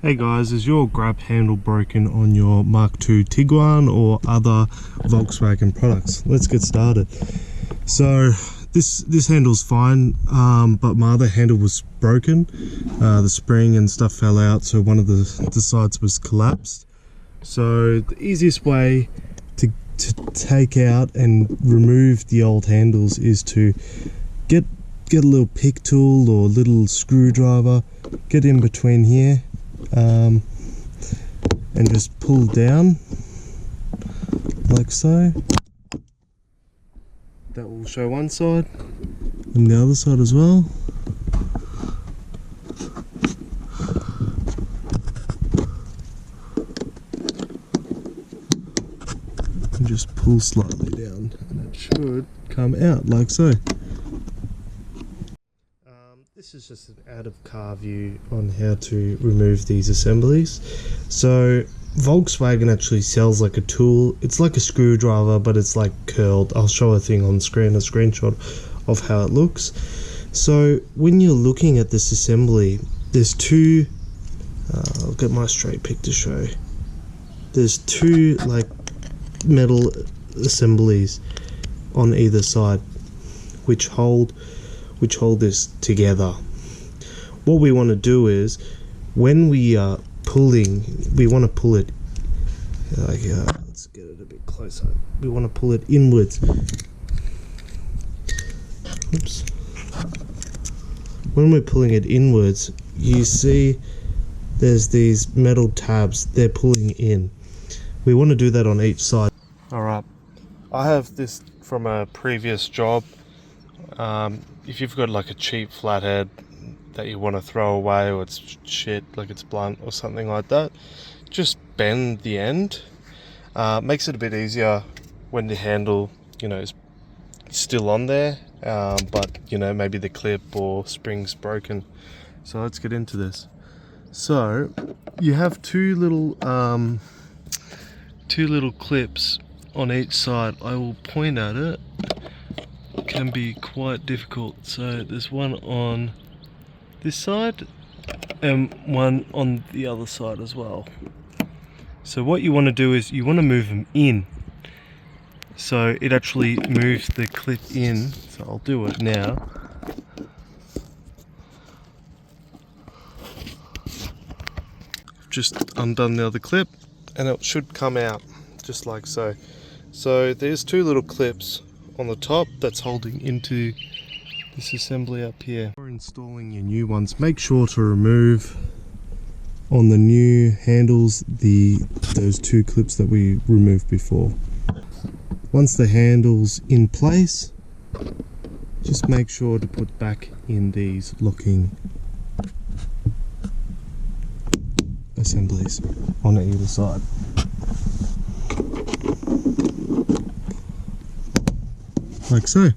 Hey guys, is your grab handle broken on your Mark II Tiguan or other Volkswagen products? Let's get started. So this handle's fine, but my other handle was broken. The spring and stuff fell out, so one of the sides was collapsed. So the easiest way to take out and remove the old handles is to get a little pick tool or little screwdriver, get in between here, and just pull down like so. That will show one side and the other side as well. And just pull slightly down and it should come out like so. This is just an out of car view on how to remove these assemblies. So Volkswagen actually sells like a tool. It's like a screwdriver, but it's like curled. I'll show a thing on screen, a screenshot of how it looks. So when you're looking at this assembly, there's two, I'll get my straight pick to show. There's two like metal assemblies on either side, which hold this together. What we want to do is, when we are pulling, we want to pull it like, let's get it a bit closer. We want to pull it inwards. Oops. When we're pulling it inwards, you see there's these metal tabs, they're pulling in. We want to do that on each side. Alright, I have this from a previous job. If you've got like a cheap flathead that you want to throw away, or it's shit, like it's blunt or something like that, just bend the end. Makes it a bit easier when the handle, is still on there, but maybe the clip or spring's broken. So let's get into this. So you have two little clips on each side. I will point at it. Can be quite difficult. So there's one on this side and one on the other side as well. So what you want to do is you want to move them in, so it actually moves the clip in. So I'll do it now. Just undone the other clip and it should come out just like so. So there's two little clips on the top that's holding into this assembly up here. For installing your new ones, make sure to remove on the new handles those two clips that we removed before. Once the handle's in place, just make sure to put back in these locking assemblies on either side. Like so.